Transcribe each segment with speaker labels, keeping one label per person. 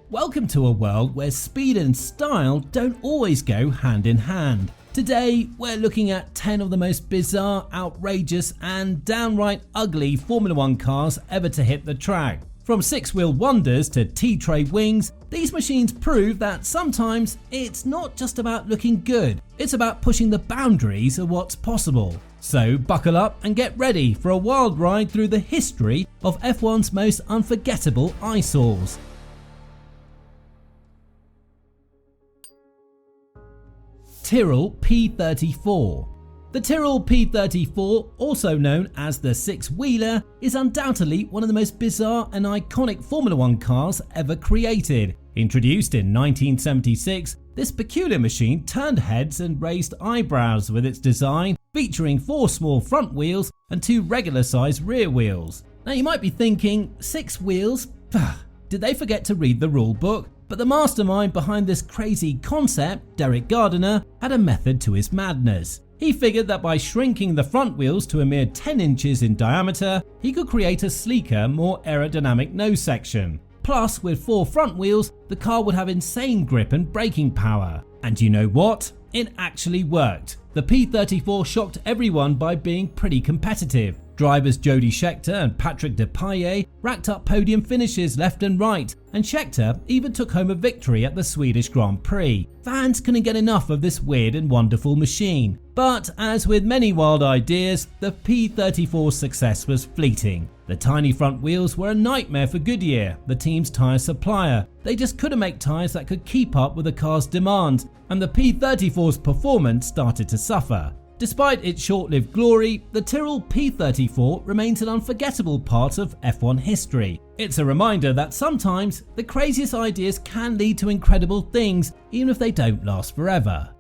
Speaker 1: Welcome to a world where speed and style don't always go hand in hand. Today, we're looking at 10 of the most bizarre, outrageous and downright ugly Formula 1 cars ever to hit the track. From six-wheeled wonders to T-tray wings, these machines prove that sometimes it's not just about looking good, it's about pushing the boundaries of what's possible. So buckle up and get ready for a wild ride through the history of F1's most unforgettable eyesores. Tyrrell P34. The Tyrrell P34, also known as the six-wheeler, is undoubtedly one of the most bizarre and iconic Formula 1 cars ever created. Introduced in 1976, this peculiar machine turned heads and raised eyebrows with its design, featuring 4 small front wheels and 2 regular-sized rear wheels. Now you might be thinking, 6 wheels? Did they forget to read the rule book? But the mastermind behind this crazy concept, Derek Gardiner, had a method to his madness. He figured that by shrinking the front wheels to a mere 10 inches in diameter, he could create a sleeker, more aerodynamic nose section. Plus, with 4 front wheels, the car would have insane grip and braking power. And you know what? It actually worked. The P34 shocked everyone by being pretty competitive. Drivers Jody Scheckter and Patrick Depailler racked up podium finishes left and right, and Scheckter even took home a victory at the Swedish Grand Prix. Fans couldn't get enough of this weird and wonderful machine. But as with many wild ideas, the P34's success was fleeting. The tiny front wheels were a nightmare for Goodyear, the team's tyre supplier. They just couldn't make tyres that could keep up with the car's demands, and the P34's performance started to suffer. Despite its short-lived glory, the Tyrrell P34 remains an unforgettable part of F1 history. It's a reminder that sometimes the craziest ideas can lead to incredible things, even if they don't last forever.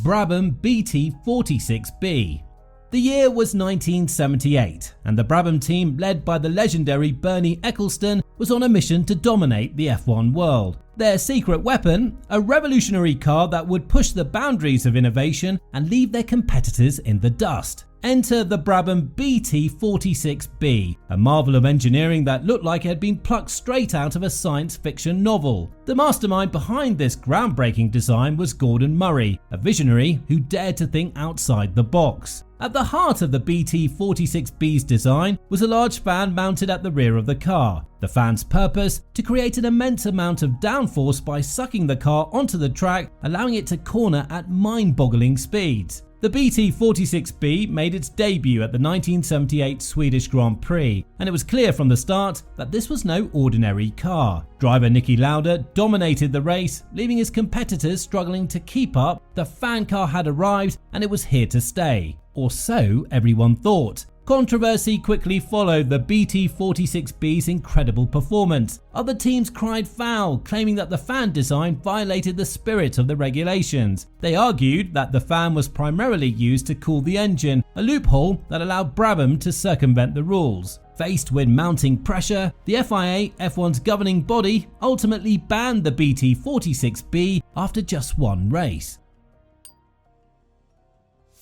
Speaker 1: Braam BT46B. The year was 1978, and the Braam team, led by the legendary Bernie Ecclestone, was on a mission to dominate the F1 world. Their secret weapon? A revolutionary car that would push the boundaries of innovation and leave their competitors in the dust. Enter the Braam BT46B, a marvel of engineering that looked like it had been plucked straight out of a science fiction novel. The mastermind behind this groundbreaking design was Gordon Murray, a visionary who dared to think outside the box. At the heart of the BT46B's design was a large fan mounted at the rear of the car. The fan's purpose? To create an immense amount of downforce by sucking the car onto the track, allowing it to corner at mind-boggling speeds. The BT46B made its debut at the 1978 Swedish Grand Prix, and it was clear from the start that this was no ordinary car. Driver Niki Lauda dominated the race, leaving his competitors struggling to keep up. The fan car had arrived and it was here to stay, or so everyone thought. Controversy quickly followed the BT46B's incredible performance. Other teams cried foul, claiming that the fan design violated the spirit of the regulations. They argued that the fan was primarily used to cool the engine, a loophole that allowed Braam to circumvent the rules. Faced with mounting pressure, the FIA, F1's governing body, ultimately banned the BT46B after just one race.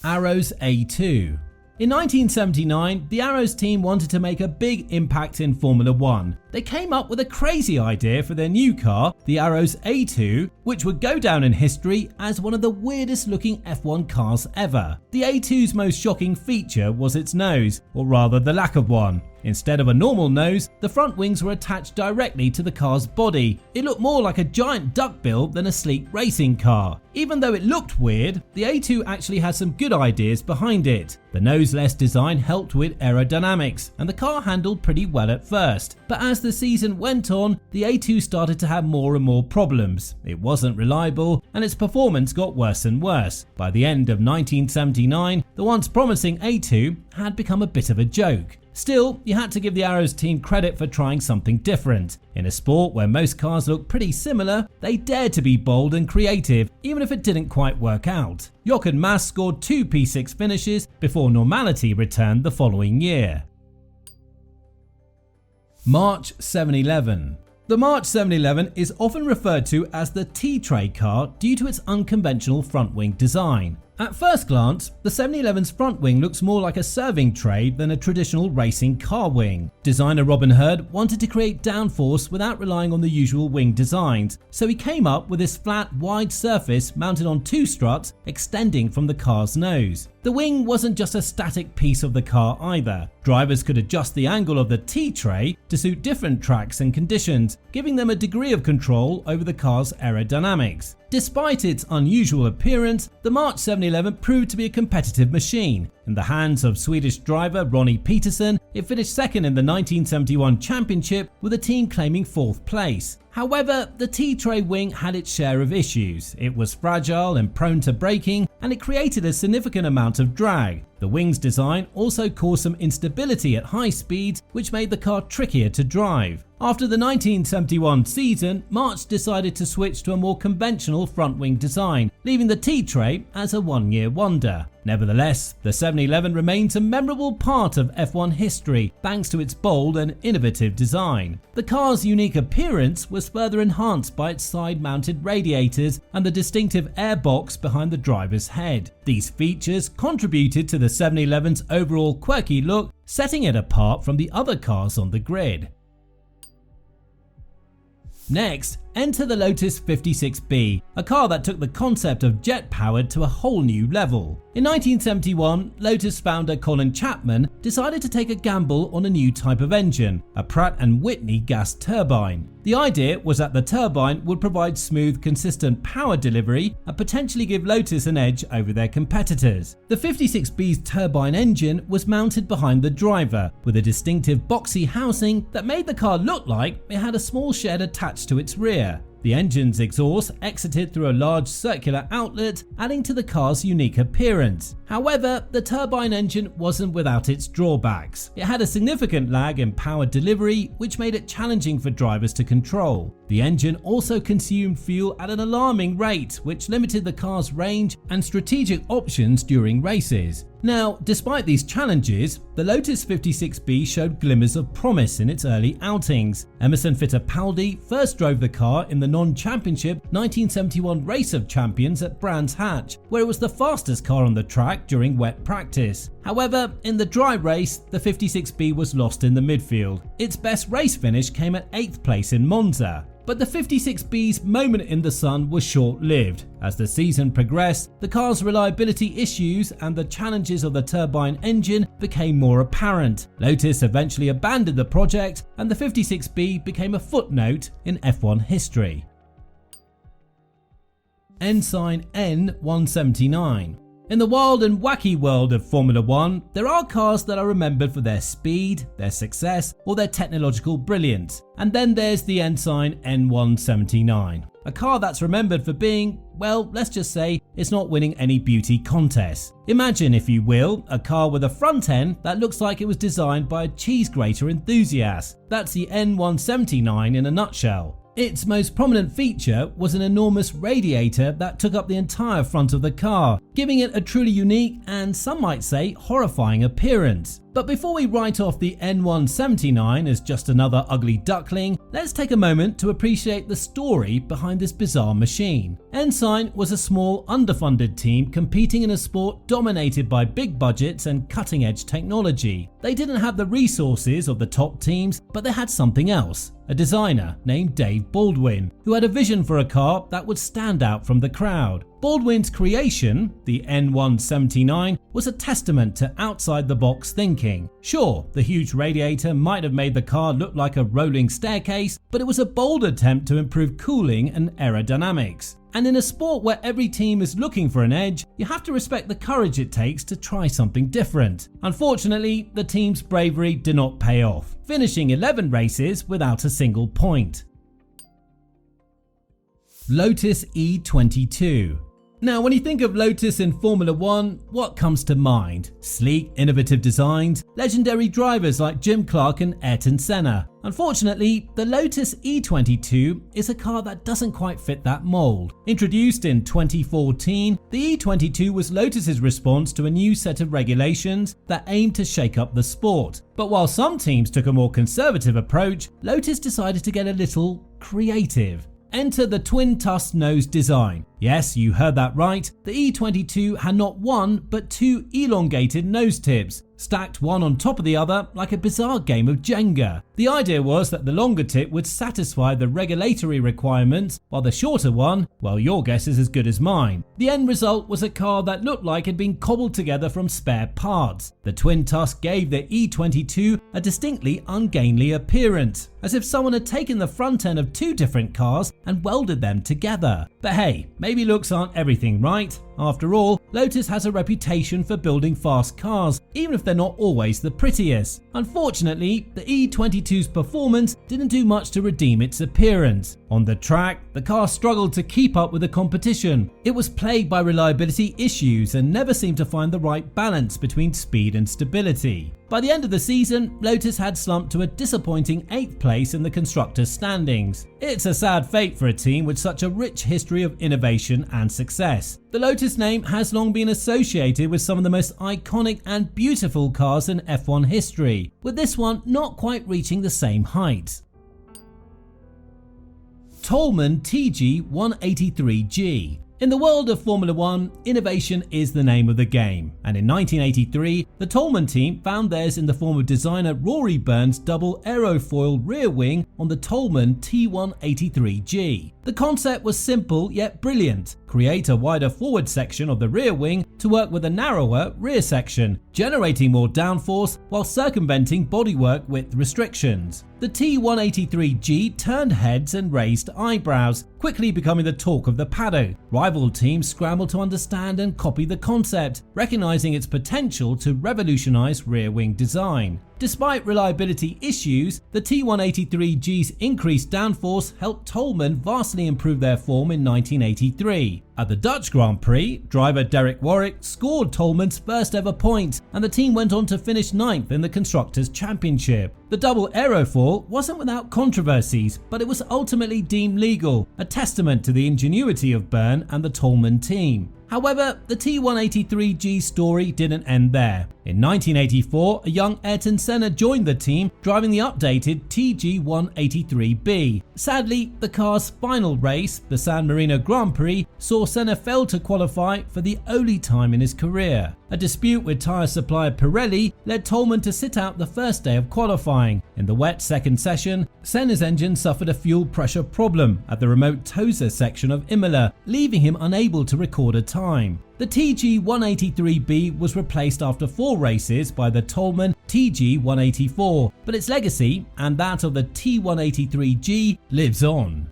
Speaker 1: Arrows A2. In 1979, the Arrows team wanted to make a big impact in Formula 1. They came up with a crazy idea for their new car, the Arrows A2, which would go down in history as one of the weirdest looking F1 cars ever. The A2's most shocking feature was its nose, or rather the lack of one. Instead of a normal nose, the front wings were attached directly to the car's body. It looked more like a giant duckbill than a sleek racing car. Even though it looked weird, the A2 actually had some good ideas behind it. The nose-less design helped with aerodynamics, and the car handled pretty well at first. But as the season went on, the A2 started to have more and more problems. It wasn't reliable, and its performance got worse and worse. By the end of 1979, the once promising A2 had become a bit of a joke. Still, you had to give the Arrows team credit for trying something different. In a sport where most cars look pretty similar, they dared to be bold and creative, even if it didn't quite work out. Jochen Mass scored 2 P6 finishes before normality returned the following year. March 711. The March 711 is often referred to as the T-tray car due to its unconventional front wing design. At first glance, the 711's front wing looks more like a serving tray than a traditional racing car wing. Designer Robin Herd wanted to create downforce without relying on the usual wing designs, so he came up with this flat, wide surface mounted on two struts extending from the car's nose. The wing wasn't just a static piece of the car either. Drivers could adjust the angle of the T-tray to suit different tracks and conditions, giving them a degree of control over the car's aerodynamics. Despite its unusual appearance, the March 711 proved to be a competitive machine. In the hands of Swedish driver Ronnie Peterson, it finished second in the 1971 championship, with the team claiming fourth place. However, the T-tray wing had its share of issues. It was fragile and prone to breaking, and it created a significant amount of drag. The wing's design also caused some instability at high speeds, which made the car trickier to drive. After the 1971 season, March decided to switch to a more conventional front wing design, leaving the T-tray as a one-year wonder. Nevertheless, the 711 remains a memorable part of F1 history thanks to its bold and innovative design. The car's unique appearance was further enhanced by its side-mounted radiators and the distinctive airbox behind the driver's head. These features contributed to the 711's overall quirky look, setting it apart from the other cars on the grid. Next, enter the Lotus 56B, a car that took the concept of jet-powered to a whole new level. In 1971, Lotus founder Colin Chapman decided to take a gamble on a new type of engine, a Pratt & Whitney gas turbine. The idea was that the turbine would provide smooth, consistent power delivery and potentially give Lotus an edge over their competitors. The 56B's turbine engine was mounted behind the driver, with a distinctive boxy housing that made the car look like it had a small shed attached to its rear. The engine's exhaust exited through a large circular outlet, adding to the car's unique appearance. However, the turbine engine wasn't without its drawbacks. It had a significant lag in power delivery, which made it challenging for drivers to control. The engine also consumed fuel at an alarming rate, which limited the car's range and strategic options during races. Now, despite these challenges, the Lotus 56B showed glimmers of promise in its early outings. Emerson Fittipaldi first drove the car in the non-championship 1971 Race of Champions at Brands Hatch, where it was the fastest car on the track during wet practice. However, in the dry race, the 56B was lost in the midfield. Its best race finish came at 8th place in Monza. But the 56B's moment in the sun was short-lived. As the season progressed, the car's reliability issues and the challenges of the turbine engine became more apparent. Lotus eventually abandoned the project, and the 56B became a footnote in F1 history. Ensign N179. In the wild and wacky world of Formula One, there are cars that are remembered for their speed, their success, or their technological brilliance. And then there's the Ensign N179, a car that's remembered for being, well, let's just say it's not winning any beauty contests. Imagine, if you will, a car with a front end that looks like it was designed by a cheese grater enthusiast. That's the N179 in a nutshell. Its most prominent feature was an enormous radiator that took up the entire front of the car, giving it a truly unique and, some might say, horrifying appearance. But before we write off the N179 as just another ugly duckling, let's take a moment to appreciate the story behind this bizarre machine. Ensign was a small, underfunded team competing in a sport dominated by big budgets and cutting-edge technology. They didn't have the resources of the top teams, but they had something else. A designer named Dave Baldwin, who had a vision for a car that would stand out from the crowd. Baldwin's creation, the N179, was a testament to outside-the-box thinking. Sure, the huge radiator might have made the car look like a rolling staircase, but it was a bold attempt to improve cooling and aerodynamics. And in a sport where every team is looking for an edge, you have to respect the courage it takes to try something different. Unfortunately, the team's bravery did not pay off, finishing 11 races without a single point. Lotus E22. Now, when you think of Lotus in Formula One, what comes to mind? Sleek, innovative designs, legendary drivers like Jim Clark and Ayrton Senna. Unfortunately, the Lotus E22 is a car that doesn't quite fit that mold. Introduced in 2014, the E22 was Lotus's response to a new set of regulations that aimed to shake up the sport. But while some teams took a more conservative approach, Lotus decided to get a little creative. Enter the twin tusk nose design. Yes, you heard that right. The E22 had not one, but two elongated nose tips, stacked one on top of the other like a bizarre game of Jenga. The idea was that the longer tip would satisfy the regulatory requirements, while the shorter one, well, your guess is as good as mine. The end result was a car that looked like it had been cobbled together from spare parts. The twin tusk gave the E22 a distinctly ungainly appearance, as if someone had taken the front end of two different cars and welded them together. But hey, maybe looks aren't everything, right? After all, Lotus has a reputation for building fast cars, even if they're not always the prettiest. Unfortunately, the E22's performance didn't do much to redeem its appearance. On the track, the car struggled to keep up with the competition. It was plagued by reliability issues and never seemed to find the right balance between speed and stability. By the end of the season, Lotus had slumped to a disappointing 8th place in the constructors' standings. It's a sad fate for a team with such a rich history of innovation and success. The Lotus name has long been associated with some of the most iconic and beautiful cars in F1 history, with this one not quite reaching the same heights. Tolman TG 183G. In the world of Formula 1, innovation is the name of the game, and in 1983, the Tolman team found theirs in the form of designer Rory Byrne's double aerofoil rear wing on the Tolman T183G. The concept was simple yet brilliant. Create a wider forward section of the rear wing to work with a narrower rear section, generating more downforce while circumventing bodywork width restrictions. The T183G turned heads and raised eyebrows, quickly becoming the talk of the paddock. Rival teams scrambled to understand and copy the concept, recognizing its potential to revolutionize rear wing design. Despite reliability issues, the T183G's increased downforce helped Tolman vastly improve their form in 1983. At the Dutch Grand Prix, driver Derek Warwick scored Tolman's first ever point, and the team went on to finish 9th in the Constructors' Championship. The double aerofoil wasn't without controversies, but it was ultimately deemed legal, a testament to the ingenuity of Byrne and the Tolman team. However, the T183G story didn't end there. In 1984, a young Ayrton Senna joined the team, driving the updated TG183B. Sadly, the car's final race, the San Marino Grand Prix, saw Senna fail to qualify for the only time in his career. A dispute with tyre supplier Pirelli led Tolman to sit out the first day of qualifying. In the wet second session, Senna's engine suffered a fuel pressure problem at the remote Tosa section of Imola, leaving him unable to record a time. The TG183B was replaced after 4 races by the Tolman TG184, but its legacy and that of the T183G lives on.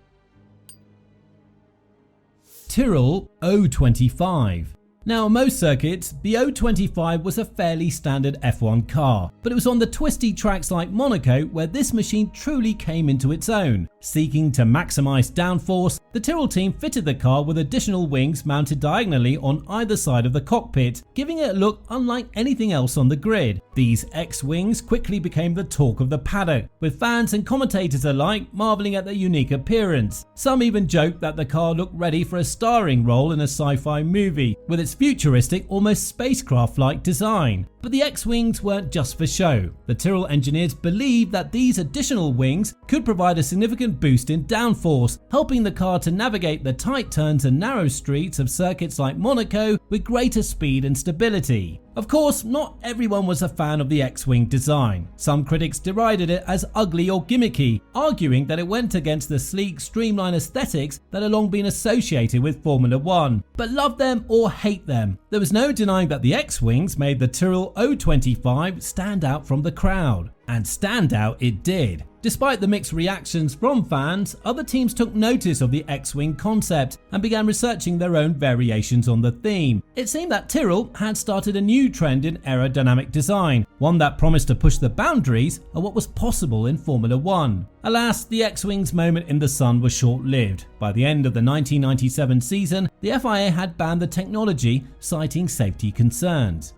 Speaker 1: Tyrrell O25. Now, on most circuits, the O25 was a fairly standard F1 car, but it was on the twisty tracks like Monaco where this machine truly came into its own. Seeking to maximise downforce, the Tyrrell team fitted the car with additional wings mounted diagonally on either side of the cockpit, giving it a look unlike anything else on the grid. These X-wings quickly became the talk of the paddock, with fans and commentators alike marvelling at their unique appearance. Some even joked that the car looked ready for a starring role in a sci-fi movie, with its futuristic, almost spacecraft-like design. But the X-wings weren't just for show. The Tyrrell engineers believed that these additional wings could provide a significant boost in downforce, helping the car to navigate the tight turns and narrow streets of circuits like Monaco with greater speed and stability. Of course, not everyone was a fan of the X-wing design. Some critics derided it as ugly or gimmicky, arguing that it went against the sleek, streamlined aesthetics that had long been associated with Formula 1. But love them or hate them, there was no denying that the X-wings made the Tyrrell O25 stand out from the crowd. And stand out it did. Despite the mixed reactions from fans, other teams took notice of the X-wing concept and began researching their own variations on the theme. It seemed that Tyrrell had started a new trend in aerodynamic design, one that promised to push the boundaries of what was possible in Formula 1. Alas, the X-wing's moment in the sun was short-lived. By the end of the 1997 season, the FIA had banned the technology, citing safety concerns.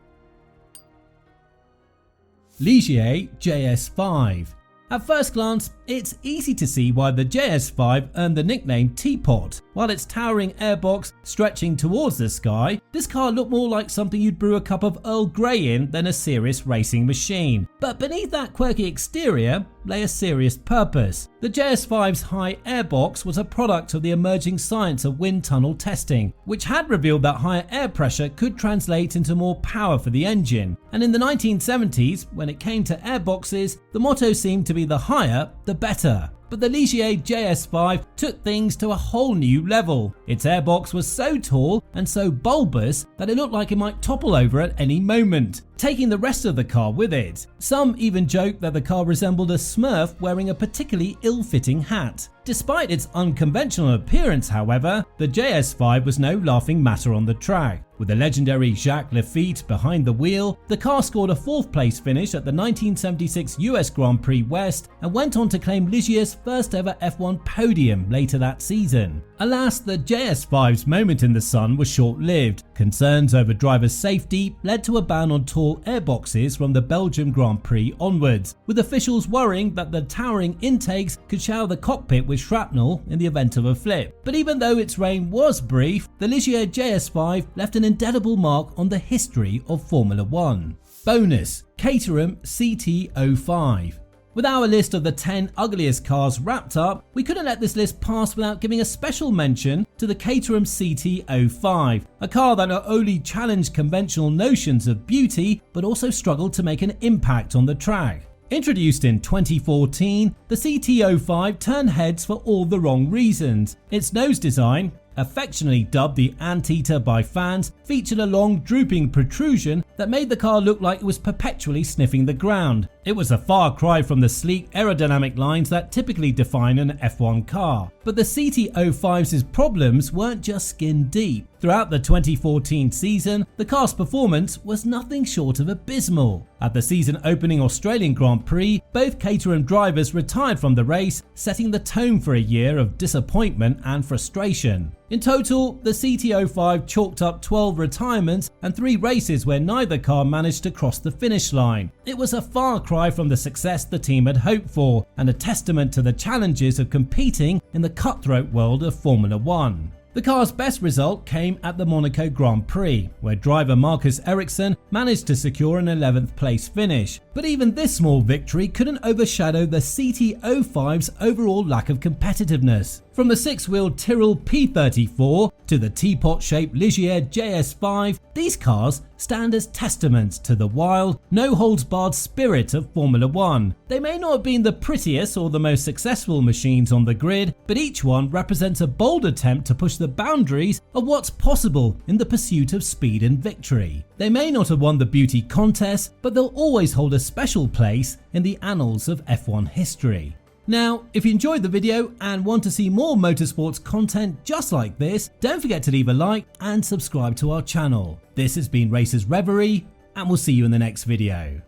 Speaker 1: Ligier JS5. At first glance, it's easy to see why the JS5 earned the nickname Teapot. While its towering airbox stretching towards the sky, this car looked more like something you'd brew a cup of Earl Grey in than a serious racing machine. But beneath that quirky exterior lay a serious purpose. The JS5's high airbox was a product of the emerging science of wind tunnel testing, which had revealed that higher air pressure could translate into more power for the engine. And in the 1970s, when it came to airboxes, the motto seemed to be the higher, the better. But the Ligier JS5 took things to a whole new level. Its airbox was so tall and so bulbous that it looked like it might topple over at any moment, taking the rest of the car with it. Some even joked that the car resembled a Smurf wearing a particularly ill-fitting hat. Despite its unconventional appearance, however, the JS5 was no laughing matter on the track. With the legendary Jacques Lafitte behind the wheel, the car scored a 4th place finish at the 1976 US Grand Prix West and went on to claim Ligier's first ever F1 podium later that season. Alas, the JS5's moment in the sun was short-lived. Concerns over drivers' safety led to a ban on tall airboxes from the Belgium Grand Prix onwards, with officials worrying that the towering intakes could shower the cockpit with shrapnel in the event of a flip. But even though its reign was brief, the Ligier JS5 left an indelible mark on the history of Formula 1. Bonus: Caterham CT05. With our list of the 10 ugliest cars wrapped up, we couldn't let this list pass without giving a special mention to the Caterham CT05, a car that not only challenged conventional notions of beauty but also struggled to make an impact on the track. Introduced in 2014, the CT05 turned heads for all the wrong reasons. Its nose design, affectionately dubbed the Anteater by fans, featured a long drooping protrusion that made the car look like it was perpetually sniffing the ground. It was a far cry from the sleek aerodynamic lines that typically define an F1 car. But the CT05's problems weren't just skin deep. Throughout the 2014 season, the car's performance was nothing short of abysmal. At the season opening Australian Grand Prix, both Caterham drivers retired from the race, setting the tone for a year of disappointment and frustration. In total, the CT05 chalked up 12 retirements and 3 races where neither car managed to cross the finish line. It was a far cry from the success the team had hoped for, and a testament to the challenges of competing in the cutthroat world of Formula 1. The car's best result came at the Monaco Grand Prix, where driver Marcus Ericsson managed to secure an 11th place finish. But even this small victory couldn't overshadow the CT05's overall lack of competitiveness. From the 6-wheeled Tyrrell P34 to the teapot-shaped Ligier JS5, these cars stand as testaments to the wild, no-holds-barred spirit of Formula 1. They may not have been the prettiest or the most successful machines on the grid, but each one represents a bold attempt to push the boundaries of what's possible in the pursuit of speed and victory. They may not have won the beauty contest, but they'll always hold a special place in the annals of F1 history. Now, if you enjoyed the video and want to see more motorsports content just like this, don't forget to leave a like and subscribe to our channel. This has been Racers Reverie, and we'll see you in the next video.